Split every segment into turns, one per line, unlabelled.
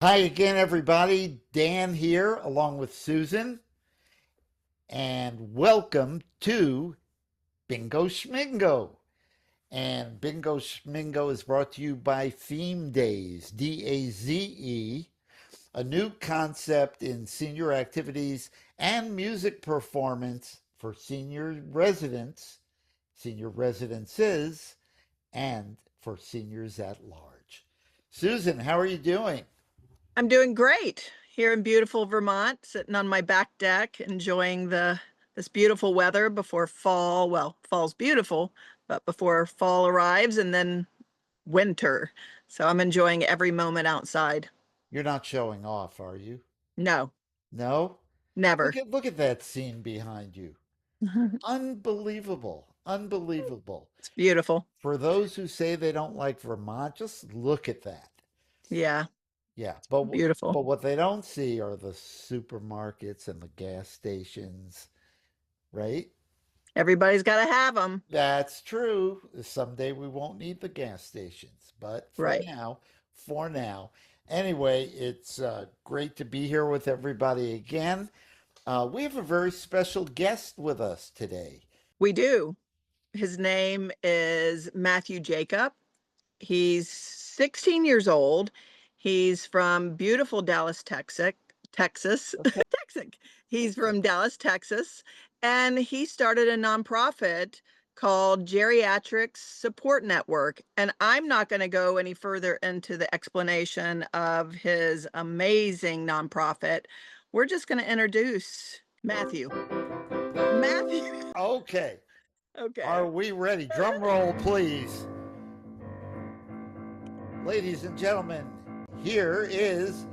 Hi again, everybody. Dan here, along with Susan, and welcome to Bingo Schmingo. And Bingo Schmingo is brought to you by ThemeDaze, DAZE, a new concept in senior activities and music performance for senior residents, senior residences, and for seniors at large. Susan, how are you doing?
I'm doing great here in beautiful Vermont, sitting on my back deck, enjoying this beautiful weather before fall. Well, fall's beautiful, but before fall arrives and then winter. So I'm enjoying every moment outside.
You're not showing off, are you?
No,
No?
never.
Look at that scene behind you. Unbelievable. Unbelievable.
It's beautiful.
For those who say they don't like Vermont, just look at that.
Yeah,
Yeah,
beautiful.
but what they don't see are the supermarkets and the gas stations, right?
Everybody's got to have them.
That's true. Someday we won't need the gas stations, but
Right.
for now. Anyway, it's great to be here with everybody again. We have a very special guest with us today.
We do. His name is Matthew Jacob. He's 16 years old. He's from beautiful Dallas, Texas. Texas.
Okay.
Texas. He's from Dallas, Texas, and he started a nonprofit called Geriatrics Support Network. And I'm not going to go any further into the explanation of his amazing nonprofit. We're just going to introduce Matthew. Matthew.
Okay. Are
Okay.
we ready? Drum roll, please. Ladies and gentlemen, here is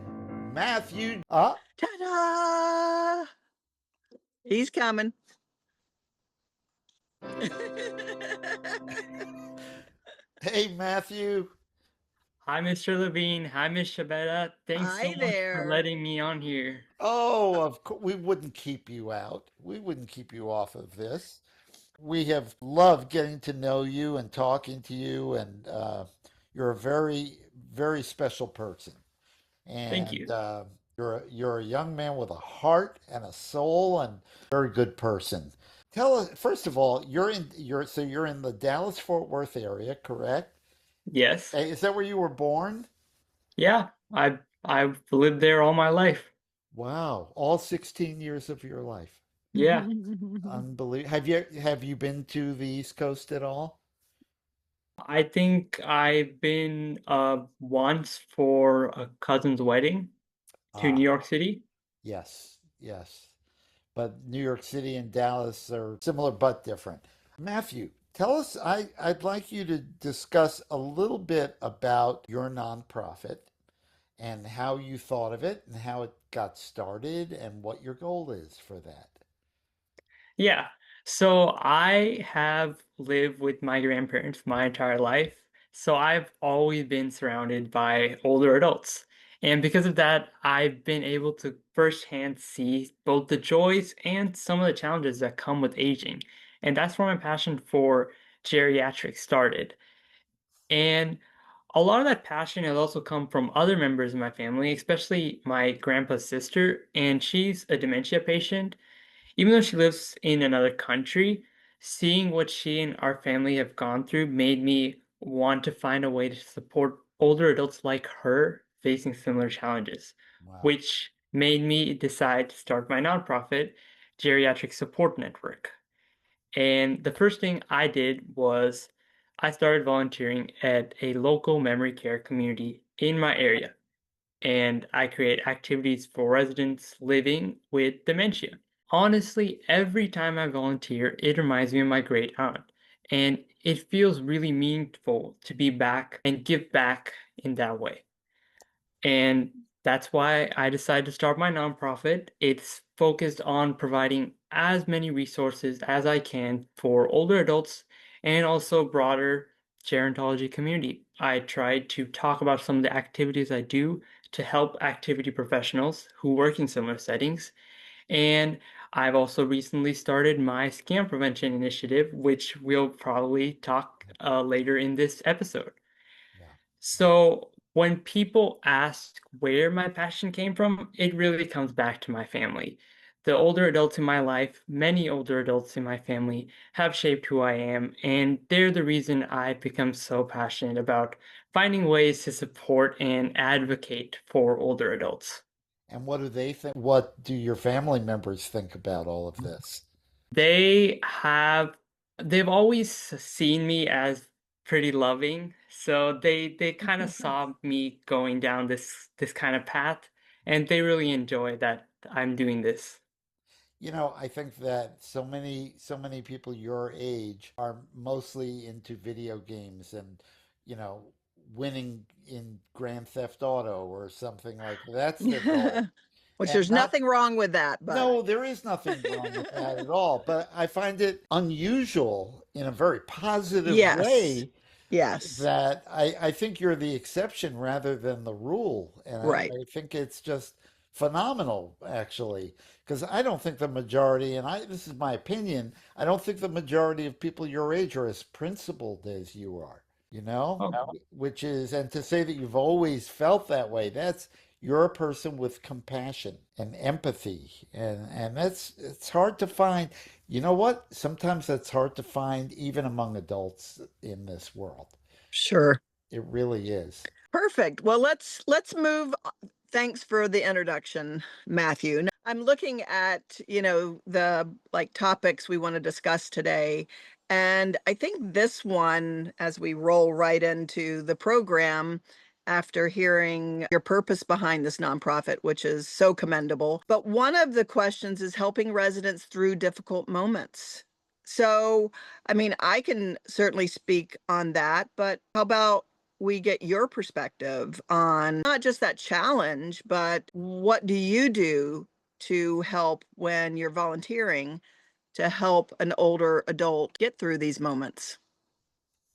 Matthew.
Ta-da! He's coming.
Hey, Matthew.
Hi, Mr. Levine. Hi, Miss Scibetta. Thanks so
Hi
much for
there.
letting me on here.
Oh, of course, we wouldn't keep you out. We wouldn't keep you off of this. We have loved getting to know you and talking to you, and you're a very, very special person.
Thank
And
you.
you're a young man with a heart and a soul, and very good person. Tell us first of all, you're in the Dallas Fort Worth area, correct?
Yes.
Is that where you were born?
Yeah, I've lived there all my life.
Wow, all 16 years of your life.
Yeah,
Unbelievable. Have you been to the East Coast at all?
I think I've been once for a cousin's wedding to New
Ah,
York City.
yes, yes. But New York City and Dallas are similar but different. Matthew, tell us, I'd like you to discuss a little bit about your nonprofit and how you thought of it and how it got started and what your goal is for that.
Yeah. So I have lived with my grandparents my entire life. So I've always been surrounded by older adults. And because of that, I've been able to firsthand see both the joys and some of the challenges that come with aging. And that's where my passion for geriatrics started. And a lot of that passion has also come from other members of my family, especially my grandpa's sister, and she's a dementia patient. Even though she lives in another country, seeing what she and our family have gone through made me want to find a way to support older adults like her facing similar challenges,
Wow.
which made me decide to start my nonprofit, Geriatrics Support Network. And the first thing I did was I started volunteering at a local memory care community in my area, and I create activities for residents living with dementia. Honestly, every time I volunteer, it reminds me of my great aunt, and it feels really meaningful to be back and give back in that way. And that's why I decided to start my nonprofit. It's focused on providing as many resources as I can for older adults and also broader gerontology community. I tried to talk about some of the activities I do to help activity professionals who work in similar settings. And I've also recently started my scam prevention initiative, which we'll probably talk later in this episode. So when people ask where my passion came from, it really comes back to my family. The older adults in my life, many older adults in my family, have shaped who I am, and they're the reason I've become so passionate about finding ways to support and advocate for older adults.
And what do they think? What do your family members think about all of this?
They have they've always seen me as pretty loving, so they kind of saw me going down this kind of path, and they really enjoy that I'm doing this.
I think that so many people your age are mostly into video games and, you know, winning in Grand Theft Auto or something like that. That's their goal.
Which
And
there's
not
nothing wrong with that, but
No, there is nothing wrong with that at all. But I find it unusual in a very positive
yes,
way
yes,
that I think you're the exception rather than the rule. And
right.
I think it's just phenomenal, actually, because I don't think the majority, this is my opinion, I don't think the majority of people your age are as principled as you are,
Oh,
which is, and to say that you've always felt that way, you're a person with compassion and empathy. And it's hard to find. You know what? Sometimes that's hard to find even among adults in this world.
Sure.
It really is.
Perfect. Well, let's move. Thanks for the introduction, Matthew. Now, I'm looking at, the like topics we want to discuss today. And I think this one, as we roll right into the program, after hearing your purpose behind this nonprofit, which is so commendable. But one of the questions is helping residents through difficult moments. So, I mean, I can certainly speak on that, but how about we get your perspective on not just that challenge, but what do you do to help when you're volunteering to help an older adult get through these moments?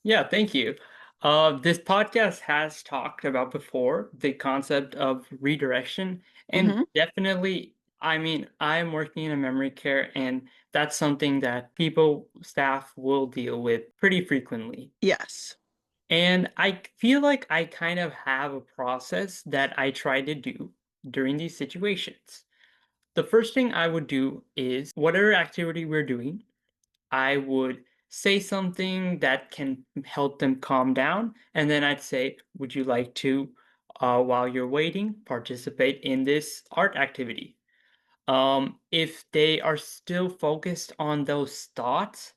yeah, thank you. This podcast has talked about before the concept of redirection, and
Hmm.
definitely, I mean, I'm working in a memory care, and that's something that staff will deal with pretty frequently.
Yes.
And I feel like I kind of have a process that I try to do during these situations. The first thing I would do is whatever activity we're doing, I would say something that can help them calm down. And then I'd say, would you like to, while you're waiting, participate in this art activity? If they are still focused on those thoughts,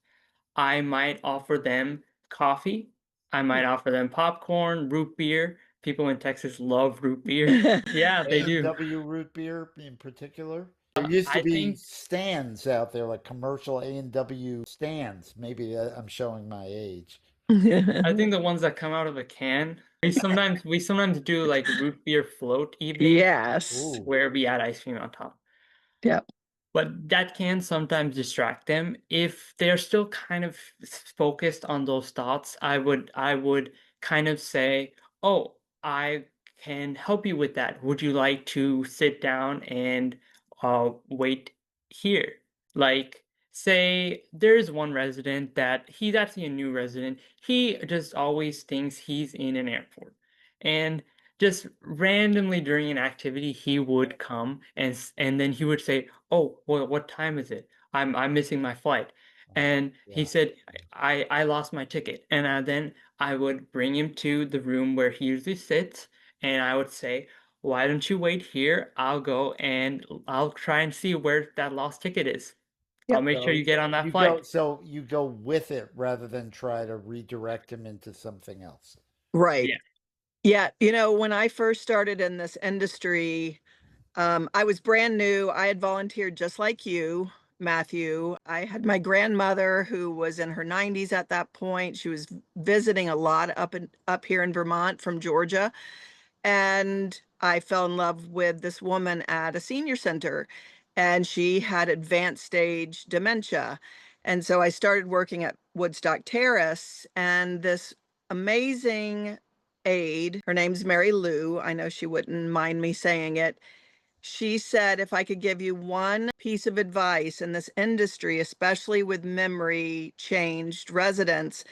I might offer them coffee. I might offer them popcorn, root beer. People in Texas love root beer. Yeah, they do.
A&W root beer in particular. There used to
I
be
think
stands out there, like commercial A&W stands. Maybe I'm showing my age.
I think the ones that come out of a can. We sometimes do like root beer float evening
Yes.
Ooh.
where we add ice cream on top.
Yep.
But that can sometimes distract them. If they're still kind of focused on those thoughts, I would kind of say, "Oh, I can help you with that. Would you like to sit down and wait here?" Like, say there's one resident that he's actually a new resident. He just always thinks he's in an airport. And just randomly during an activity, he would come and then he would say, "Oh, well, what time is it? I'm missing my flight." And he
Yeah.
said, "I lost my ticket." And then I would bring him to the room where he usually sits, and I would say, "Why don't you wait here? I'll go and I'll try and see where that lost ticket is. I'll
Yep.
make sure
So
you get on that
you
flight."
go with it rather than try to redirect him into something else.
Right.
Yeah.
Yeah. When I first started in this industry, I was brand new. I had volunteered just like you, Matthew. I had my grandmother who was in her 90s at that point. She was visiting a lot up here in Vermont from Georgia, and I fell in love with this woman at a senior center, and she had advanced stage dementia. And so I started working at Woodstock Terrace, and this amazing aide, her name's Mary Lou. I know she wouldn't mind me saying it. She said, if I could give you one piece of advice in this industry, especially with memory changed residents,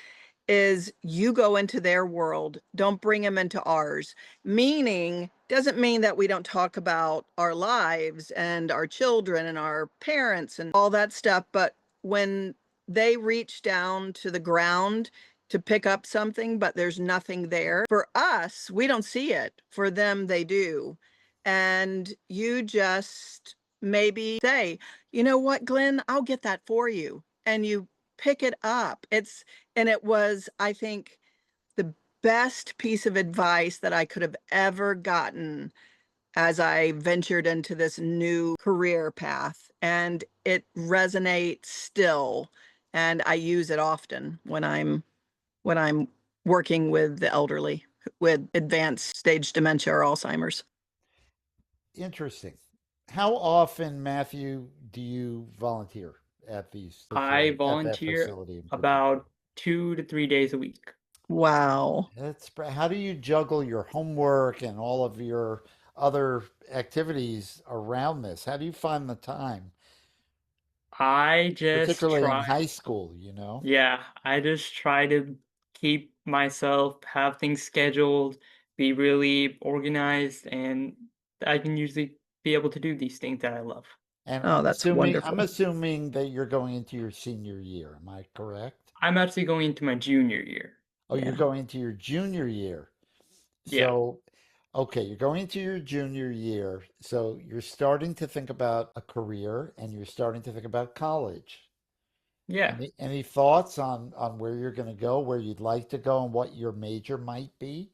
is you go into their world, don't bring them into ours. Meaning, doesn't mean that we don't talk about our lives and our children and our parents and all that stuff, but when they reach down to the ground to pick up something, but there's nothing there, for us, we don't see it. For them, they do. And you just maybe say, you know what, Glenn, I'll get that for you. And you pick it up. And it was, I think, the best piece of advice that I could have ever gotten as I ventured into this new career path. And it resonates still. And I use it often when I'm working with the elderly with advanced stage dementia or Alzheimer's.
Interesting. How often, Matthew, do you volunteer at these
I
facility at that
volunteer
facility in particular?
about 2 to 3 days a week.
Wow.
How do you juggle your homework and all of your other activities around this? How do you find the time,
I just
particularly in
try,
high school, you know?
yeah, I just try to keep myself, have things scheduled, be really organized, and I can usually be able to do these things that I love.
And
Oh,
I'm
that's
assuming I'm
wonderful.
assuming that you're going into your senior year. Am I correct?
I'm actually going into my junior year.
Oh, you're
Yeah.
going into your junior year.
Yeah,
So, okay, you're going into your junior year. So you're starting to think about a career and you're starting to think about college.
yeah.
Any thoughts on where you're going to go, where you'd like to go, and what your major might be?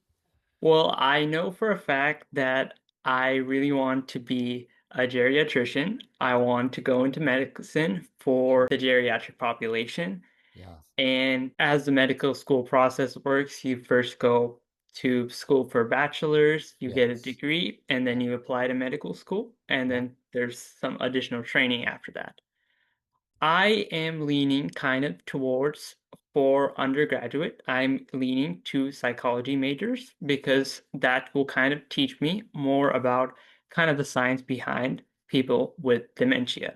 Well, I know for a fact that I really want to be a geriatrician. I want to go into medicine for the geriatric population.
Yeah.
And as the medical school process works, you first go to school for a bachelor's, you get a
Yes.
degree, and then
Yeah.
you apply to medical school, and
Yeah.
then there's some additional training after that. I am leaning kind of towards for undergraduate, I'm leaning to psychology majors because that will kind of teach me more about kind of the science behind people with dementia.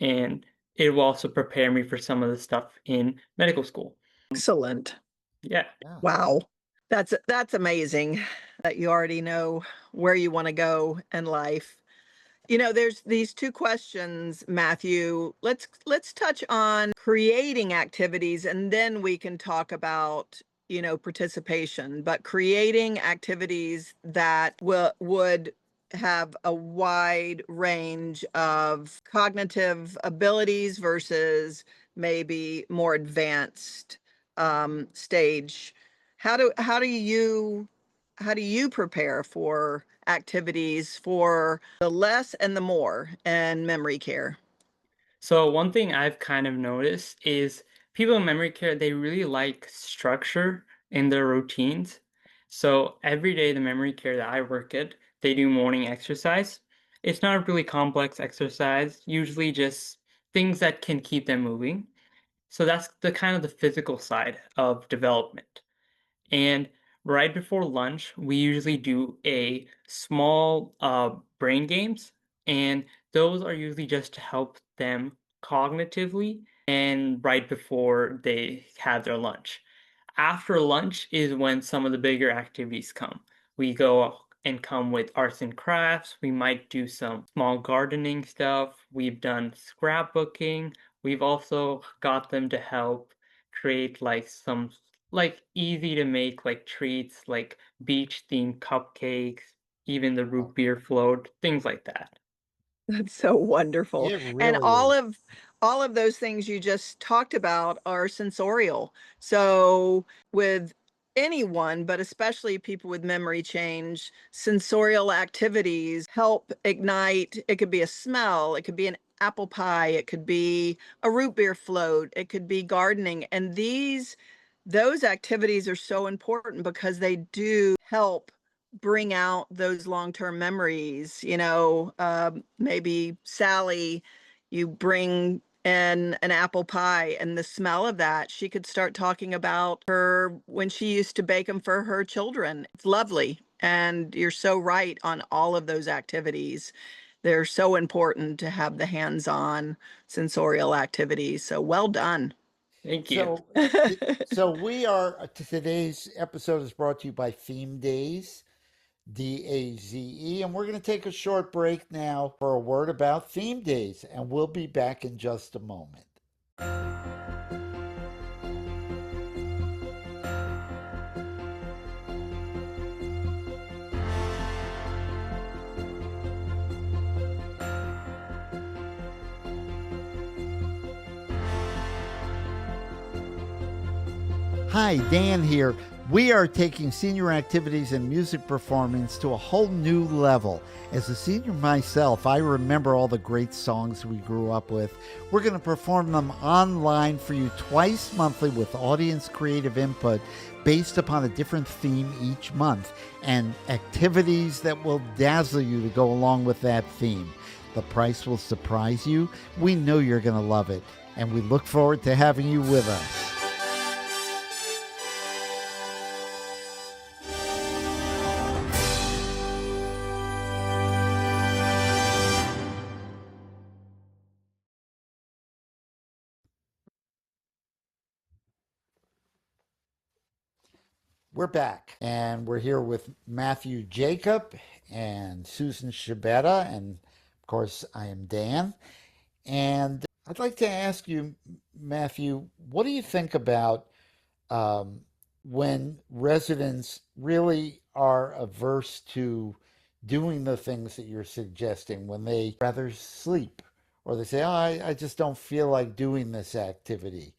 And it will also prepare me for some of the stuff in medical school.
Excellent.
Yeah.
Yeah.
Wow. That's amazing that you already know where you want to go in life. You know, there's these two questions, Matthew. Let's touch on creating activities and then we can talk about, participation, but creating activities that would have a wide range of cognitive abilities versus maybe more advanced stage. How do you prepare for activities for the less and the more and memory care?
So one thing I've kind of noticed is people in memory care, they really like structure in their routines. So every day, the memory care that I work at, they do morning exercise. It's not a really complex exercise, usually just things that can keep them moving. So that's the kind of the physical side of development. And right before lunch, we usually do a small brain games, and those are usually just to help them cognitively and right before they have their lunch. After lunch is when some of the bigger activities come. We go and come with arts and crafts. We might do some small gardening stuff. We've done scrapbooking. We've also got them to help create like some like easy to make like treats like beach themed cupcakes, even the
Oh,
root beer float, things like that.
That's so wonderful.
it
And
really
all
is.
of those things you just talked about are sensorial. So with anyone, but especially people with memory change, sensorial activities help ignite. It could be a smell, it could be an apple pie, it could be a root beer float, it could be gardening. And those activities are so important because they do help bring out those long-term memories. Maybe Sally, you bring in an apple pie and the smell of that, she could start talking about her when she used to bake them for her children. It's lovely. And you're so right on all of those activities. They're so important to have the hands-on sensorial activities. So well done.
Thank you.
So, today's episode is brought to you by ThemeDaze, DAZE, and we're going to take a short break now for a word about Theme Days, and we'll be back in just a moment. Hi, Dan here. We are taking senior activities and music performance to a whole new level. As a senior myself, I remember all the great songs we grew up with. We're going to perform them online for you twice monthly with audience creative input based upon a different theme each month and activities that will dazzle you to go along with that theme. The price will surprise you. We know you're going to love it, and we look forward to having you with us. We're back, and we're here with Matthew Jacob and Susan Scibetta, and of course, I am Dan. And I'd like to ask you, Matthew, what do you think about when residents really are averse to doing the things that you're suggesting, when they rather sleep, or they say, "Oh, I just don't feel like doing this activity."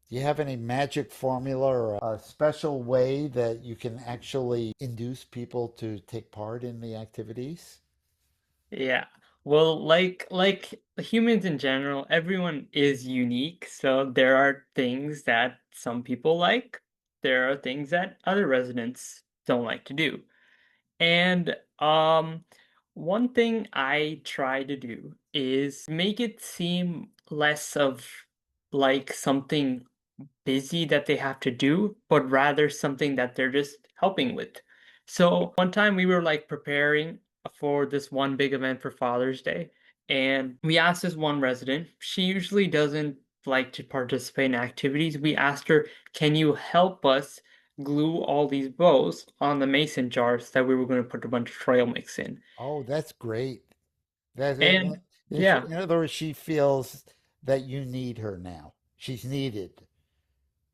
Do you have any magic formula or a special way that you can actually induce people to take part in the activities?
Yeah. Well, like humans in general, everyone is unique. So there are things that some people like. There are things that other residents don't like to do. And one thing I try to do is make it seem less of like something busy that they have to do, but rather something that they're just helping with. So one time we were like preparing for this one big event for Father's Day, and we asked this one resident, she usually doesn't like to participate in activities. We asked her, can you help us glue all these bows on the mason jars that we were going to put a bunch of trail mix in?
Oh, that's great. That,
And yeah,
in other words, she feels that you need her now. She's needed.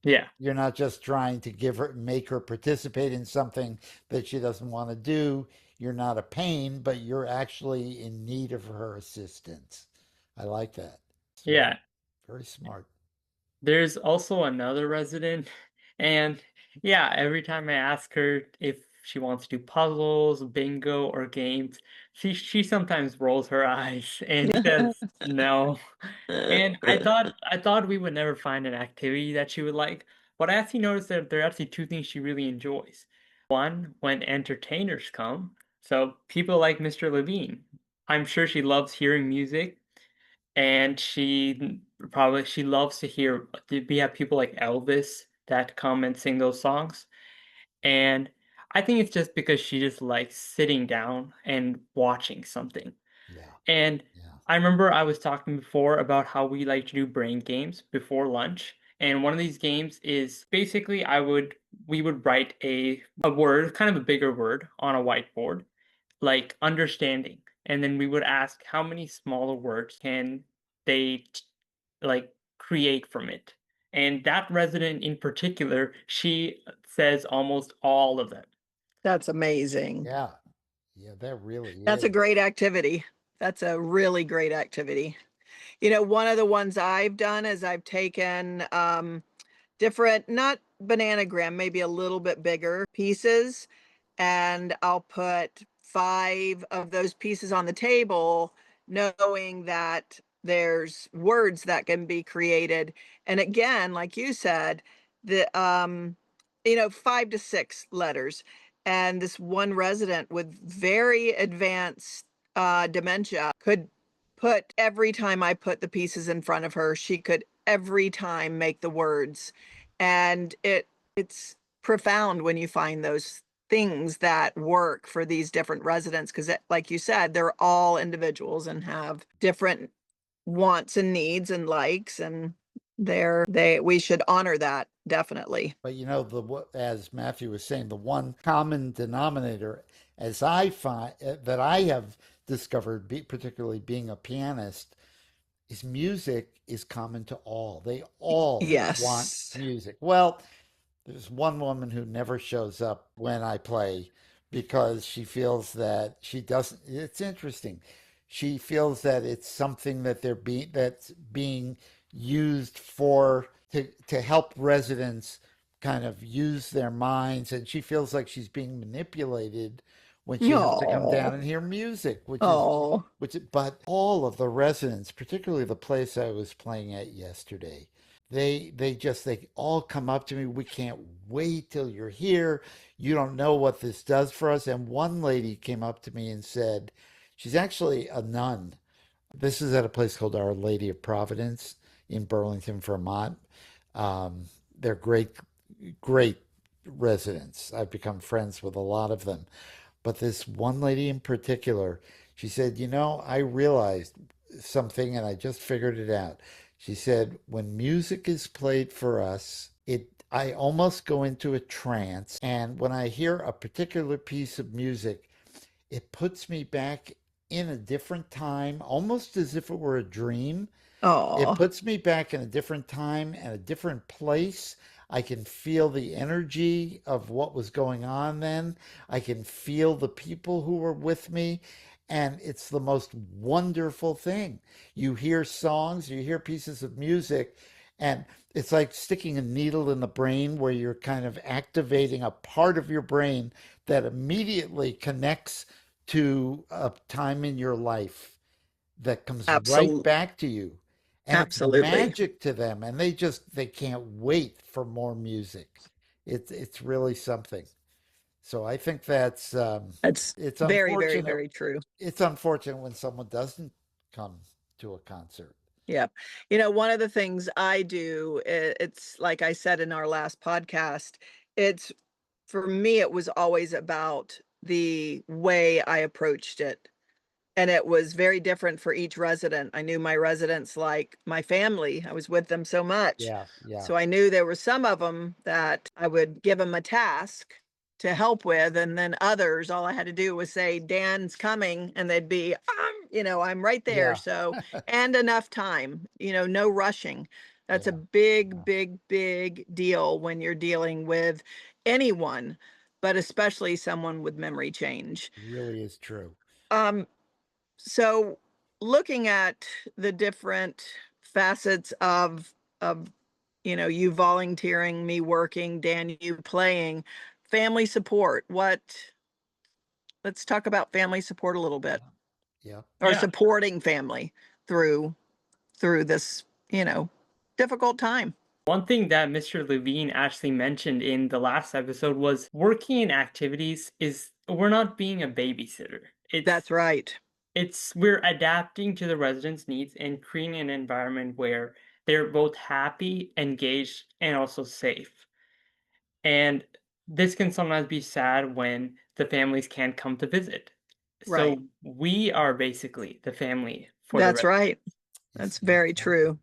yeah.
You're not just trying to make her participate in something that she doesn't want to do. You're not a pain, but you're actually in need of her assistance. I like that. Smart.
Yeah,
Very smart.
there's also another resident, and yeah, every time I ask her if she wants to do puzzles, bingo, or games, she sometimes rolls her eyes and says no. And I thought we would never find an activity that she would like, but I actually noticed that there are actually two things she really enjoys. One, when entertainers come, so people like Mr. Levine. I'm sure she loves hearing music, and she loves to hear we have people like Elvis that come and sing those songs. And I think it's just because she just likes sitting down and watching something.
Yeah.
And
Yeah.
I remember I was talking before about how we like to do brain games before lunch. And one of these games is basically we would write a word, kind of a bigger word on a whiteboard, like understanding. And then we would ask how many smaller words can they like create from it. And that resident in particular, she says almost all of them.
That's amazing.
Yeah. Yeah, that really
That's a
is.
great activity. That's a really great activity. You know, one of the ones I've done is I've taken different, not bananagram, maybe a little bit bigger pieces, and I'll put 5 of those pieces on the table, knowing that there's words that can be created. And again, like you said, the 5 to 6 letters. And this one resident with very advanced dementia could put every time I put the pieces in front of her, she could every time make the words. And it's profound when you find those things that work for these different residents because like you said, they're all individuals and have different wants and needs and likes. And We should honor that, definitely.
But as Matthew was saying, the one common denominator, as I find that I have discovered, particularly being a pianist, is music is common to all. They all want
Yes.
music. Well, there's one woman who never shows up when I play because she feels that she doesn't. It's interesting. She feels that it's something that that's being used to help residents kind of use their minds, and she feels like she's being manipulated when she has to come down
Oh,
and hear music,
oh,
but all of the residents, particularly the place I was playing at yesterday, they all come up to me. We can't wait till you're here. You don't know what this does for us. And one lady came up to me and said, she's actually a nun. This is at a place called Our Lady of Providence in Burlington, Vermont. They're great residents. I've become friends with a lot of them. But this one lady in particular, she said, I realized something and I just figured it out. She said, when music is played for us, I almost go into a trance. And when I hear a particular piece of music, it puts me back in a different time, almost as if it were a dream. It
oh,
puts me back in a different time and a different place. I can feel the energy of what was going on then. I can feel the people who were with me. And it's the most wonderful thing. You hear songs, you hear pieces of music, and it's like sticking a needle in the brain where you're kind of activating a part of your brain that immediately connects to a time in your life that comes right
absolutely,
back to you, and it's
absolutely.
magic to them, and they can't wait for more music. It's really something. So I think
That's
it's
very, very,
unfortunate.
very true.
It's unfortunate when someone doesn't come to a concert.
Yeah. One of the things I do, it's like I said in our last podcast, it's for me, it was always about the way I approached it. And it was very different for each resident. I knew my residents like my family. I was with them so much.
Yeah, yeah,
So I knew there were some of them that I would give them a task to help with. And then others, all I had to do was say, Dan's coming. And they'd be, I'm right there.
yeah,
So, and enough time, no rushing. That's a
yeah,
big,
yeah.
big, big deal when you're dealing with anyone, but especially someone with memory change.
It really is true.
Um, so looking at the different facets of you volunteering, me working, Dan, you playing, family support. Let's talk about family support a little bit,
Yeah, yeah,
or
Yeah.
supporting family through this, difficult time.
One thing that Mr. Levine actually mentioned in the last episode was working in activities is we're not being a babysitter.
That's right.
We're adapting to the residents' needs and creating an environment where they're both happy, engaged, and also safe. And this can sometimes be sad when the families can't come to visit.
Right.
So we are basically the family for the
That's
residents.
right.
it's
That's
that's
very
something.
true.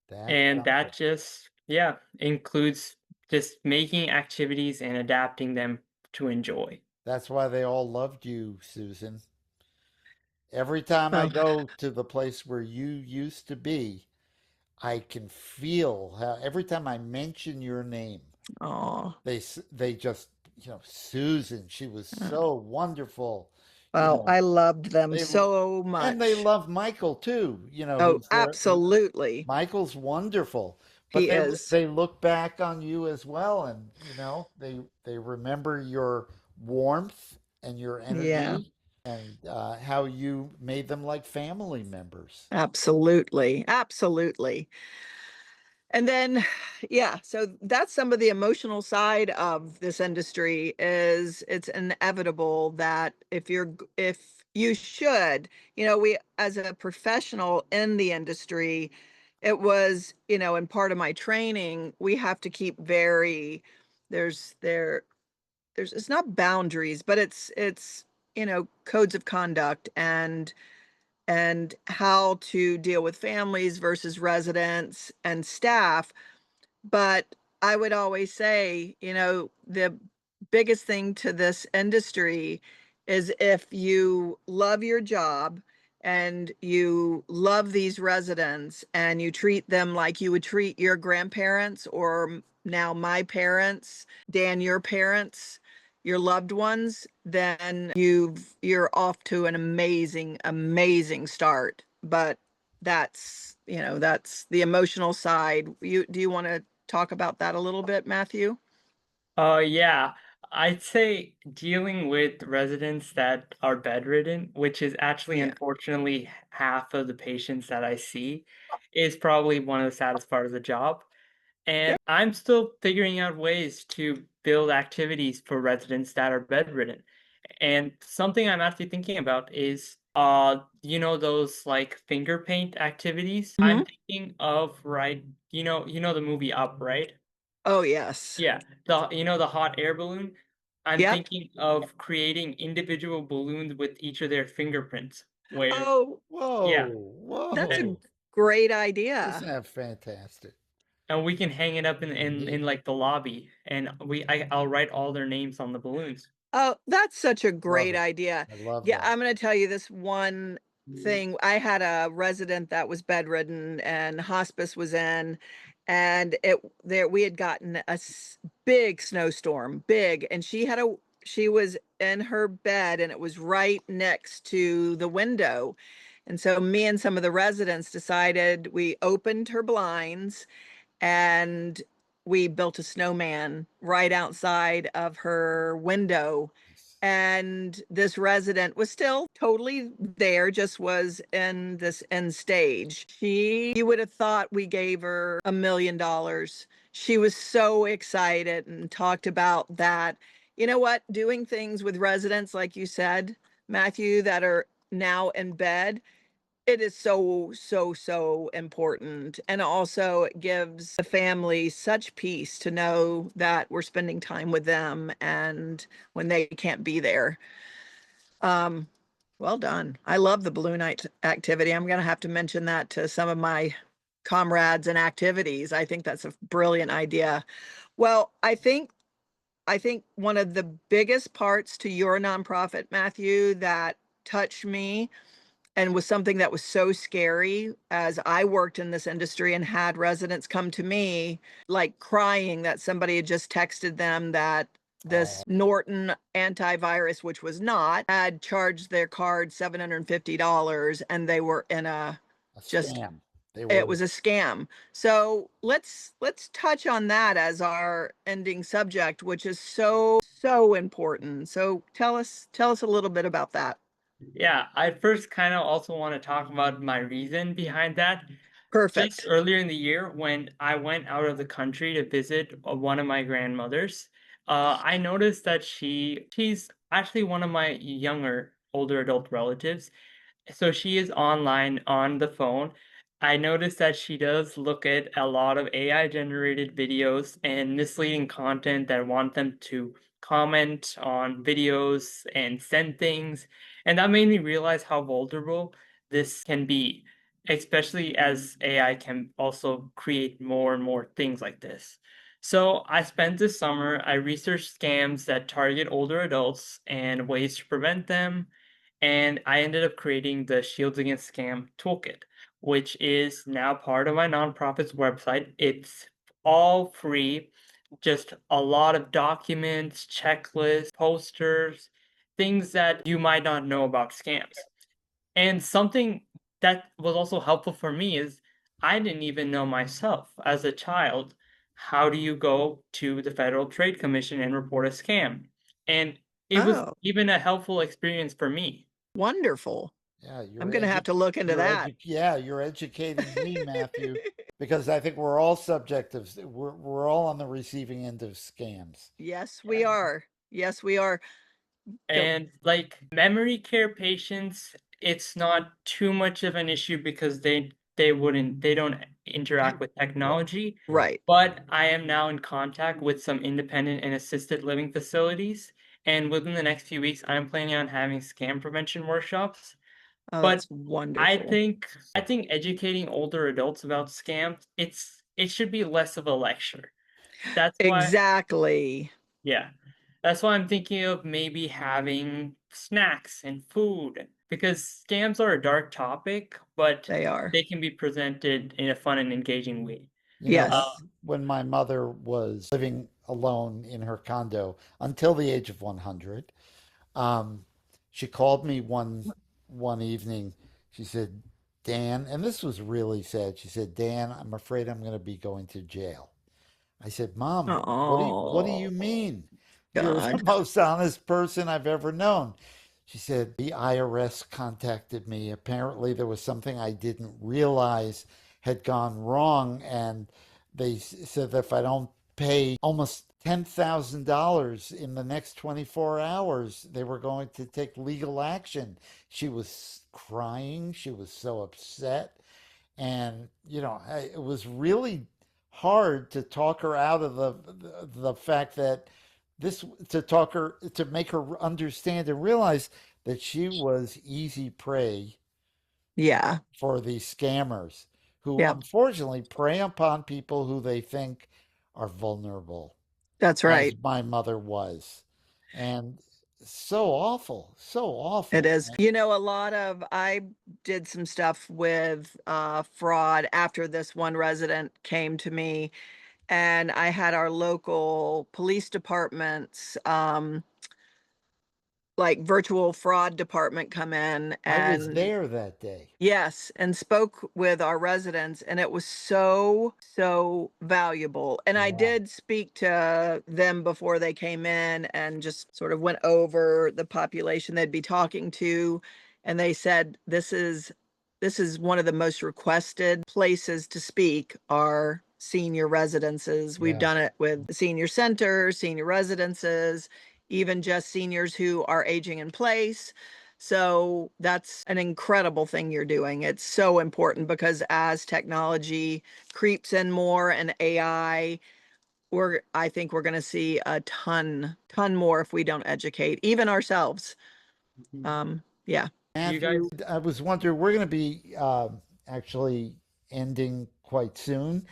And
That's something.
that just, yeah, includes just making activities and adapting them to enjoy.
That's why they all loved you, Susan. Every time I
Well,
go to the place where you used to be, I can feel how every time I mention your name,
oh,
they just, Susan, she was so wonderful, you
well,
know.
I loved them
They
so
and they
much.
love Michael too,
Oh,
who's there.
absolutely.
Michael's wonderful, but
He is.
they look back on you as well, and they remember your warmth and your
Yeah,
energy, and how you made them like family members.
absolutely. Absolutely. And then, yeah, so that's some of the emotional side of this industry is it's inevitable that if you should, we as a professional in the industry, it was, in part of my training, we have to keep very there's there's it's not boundaries, but it's codes of conduct and and how to deal with families versus residents and staff. But I would always say, the biggest thing to this industry is if you love your job and you love these residents and you treat them like you would treat your grandparents or now my parents, Dan, your parents, your loved ones, then you're off to an amazing, amazing start. But that's the emotional side. Do you want to talk about that a little bit, Matthew?
Yeah, I'd say dealing with residents that are bedridden, which is actually
Yeah.
unfortunately half of the patients that I see, is probably one of the saddest part of the job. And I'm still figuring out ways to build activities for residents that are bedridden. And something I'm actually thinking about is those like finger paint activities. I'm
Mhm.
thinking of the movie Up, right?
Oh, yes.
Yeah, the hot air balloon? I'm
Yep.
thinking of creating individual balloons with each of their fingerprints where
Oh,
yeah,
Whoa,
that's
and
a
whoa.
great
Isn't
idea.
that fantastic?
and we can hang it up in
Neat.
like the lobby and I'll write all their names on the balloons.
Oh, that's such a
Love
great
it.
idea.
I love
Yeah,
that.
I'm gonna tell you this one thing. I had a resident that was bedridden and hospice was in, and we had gotten a big snowstorm, big, and she was in her bed and it was right next to the window. And so me and some of the residents decided we opened her blinds and we built a snowman right outside of her window.
Nice.
And this resident was still totally there, just was in this end stage. You would have thought we gave her $1 million. She was so excited and talked about that. You know what? Doing things with residents, like you said, Matthew, that are now in bed, it is so, so, so important, and also it gives the family such peace to know that we're spending time with them and when they can't be there. Um, well done. I love the Blue Night activity. I'm gonna have to mention that to some of my comrades and activities. I think that's a brilliant idea. Well, I think one of the biggest parts to your nonprofit, Matthew, that touched me and was something that was so scary as I worked in this industry and had residents come to me like crying that somebody had just texted them that
Oh,
this Norton antivirus, which was not, had charged their card $750 and they were in
a
just
scam. They
it
were.
was a scam. So let's touch on that as our ending subject, which is so so important. So tell us a little bit about that.
Yeah, I first kind of also want to talk about my reason behind that. Just
Perfect.
earlier in the year, when I went out of the country to visit one of my grandmothers, I noticed that she's actually one of my older adult relatives. So she is online on the phone. I noticed that she does look at a lot of AI generated videos and misleading content that want them to comment on videos and send things. And that made me realize how vulnerable this can be, especially as AI can also create more and more things like this. So I spent this summer, I researched scams that target older adults and ways to prevent them, and I ended up creating the Shields Against Scam Toolkit, which is now part of my nonprofit's website. It's all free, just a lot of documents, checklists, posters, things that you might not know about scams. And something that was also helpful for me is I didn't even know myself as a child. How do you go to the Federal Trade Commission and report a scam? And it was
Oh,
even a helpful experience for me.
wonderful.
Yeah,
I'm gonna have to look into that.
yeah, you're educating me, Matthew, because I think we're all subject of we're all on the receiving end of scams.
Yes, we are. Yes, we are. Go.
And like memory care patients, it's not too much of an issue because they don't interact with
Right.
technology.
Right.
Right.
But I am now in contact with some independent and assisted living facilities, and within the next few weeks, I'm planning on having scam prevention workshops.
Oh,
But
that's
I
wonderful.
think educating older adults about scams, it should be less of a lecture. That's why,
Exactly.
yeah. That's why I'm thinking of maybe having snacks and food because scams are a dark topic, but
They are.
they can be presented in a fun and engaging way.
You know,
Yes.
when my mother was living alone in her condo until the age of 100, um, she called me one evening. She said, "Dan," and this was really sad. She said, "Dan, I'm afraid I'm going to be going to jail." I said, "Mom, what do
Oh,
you mean? You're the
God.
most honest person I've ever known." She said, "The IRS contacted me. Apparently there was something I didn't realize had gone wrong, and they said that if I don't pay almost $10,000 in the next 24 hours, they were going to take legal action." She was crying. She was so upset. And, it was really hard to talk her out of the fact that to make her understand and realize that she was easy prey
Yeah.
for these scammers who
Yeah.
unfortunately prey upon people who they think are vulnerable,
That's
as
right.
my mother was. And so awful, so
It
awful.
is. I did some stuff with fraud after this one resident came to me, and I had our local police departments like virtual fraud department come in
I was
and
there that day.
yes, and spoke with our residents, and it was so, so valuable. And I
Yeah,
did speak to them before they came in and just sort of went over the population they'd be talking to. And they said, this is one of the most requested places to speak are senior residences. We've
yeah.
done it with senior centers, senior residences, even just seniors who are aging in place. So that's an incredible thing you're doing. It's so important because as technology creeps in more and AI, I think we're going to see a ton more if we don't educate even ourselves.
Mhm.
Yeah.
Do you guys?
Matthew, I was wondering, we're going to be actually ending quite soon.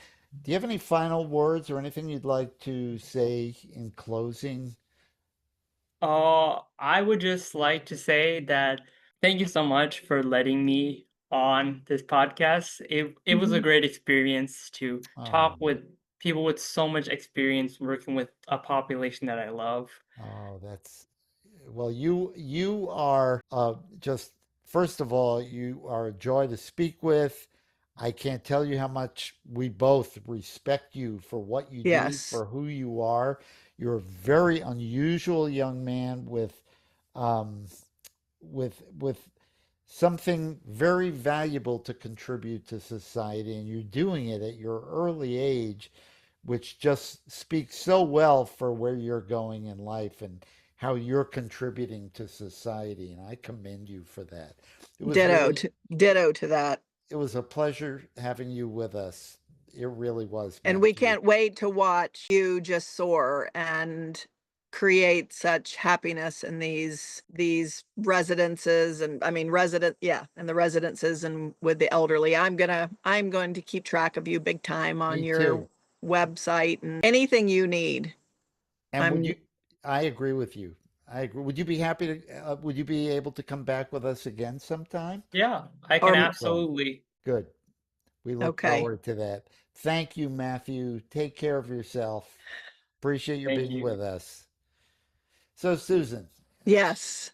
Do you have any final words or anything you'd like to say in closing?
I would just like to say that thank you so much for letting me on this podcast. It was a
Mhm.
great experience to
Oh,
talk with people with so much experience working with a population that I love.
oh, that's well, you are just first of all, you are a joy to speak with. I can't tell you how much we both respect you for what you do,
Yes.
for who you are. You're a very unusual young man um, with something very valuable to contribute to society, and you're doing it at your early age, which just speaks so well for where you're going in life and how you're contributing to society, and I commend you for that. It was
Ditto
really
to ditto to that.
it was a pleasure having you with us. It really was,
And we
Matthew.
can't wait to watch you just soar and create such happiness in these residences and I mean resident yeah and the residences and with the elderly. I'm going to keep track of you big time on
Me
your
too.
website and anything you need.
And would
I'm
you? I agree with you. I agree. Would you be happy to? Would you be able to come back with us again sometime?
Yeah, I can
or
Well,
absolutely.
good. We look
okay.
forward to that. Thank you, Matthew. Take care of yourself. Appreciate you
Thank
being
you.
with us. So, Susan,
Yes.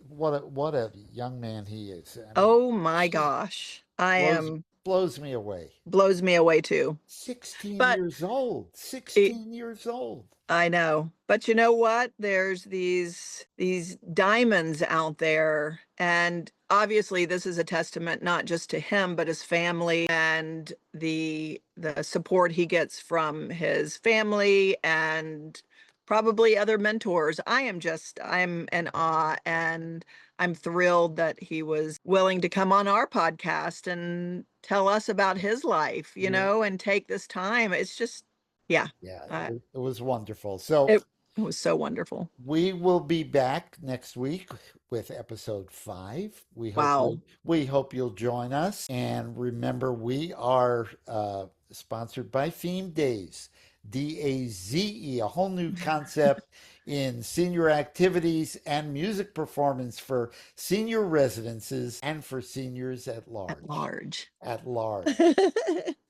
what a young man he is. I mean,
Oh my
gee,
gosh. I
blows
am
blows me away.
blows me away too.
16
But
years old.
it,
16 years old.
I know. But you know what? There's these diamonds out there, and obviously this is a testament not just to him but his family and the support he gets from his family and probably other mentors. I'm in awe, and I'm thrilled that he was willing to come on our podcast and tell us about his life,
Yeah,
and take this time. It's just yeah.
yeah,
Uh,
it was wonderful. So
it was so wonderful.
we will be back next week with episode 5.
Wow.
We hope you'll join us. And remember, we are sponsored by ThemeDaze, DAZE, a whole new concept in senior activities and music performance for senior residences and for seniors at large.
At large.
At large.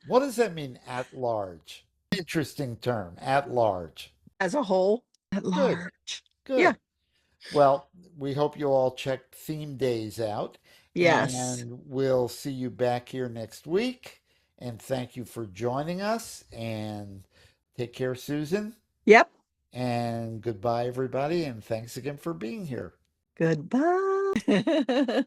What does that mean, at large? Interesting term, at large.
As a whole, at large.
Good.
Yeah.
Well, we hope you all check ThemeDaze out.
Yes.
And we'll see you back here next week. And thank you for joining us. And take care, Susan.
Yep.
And goodbye, everybody. And thanks again for being here.
Goodbye.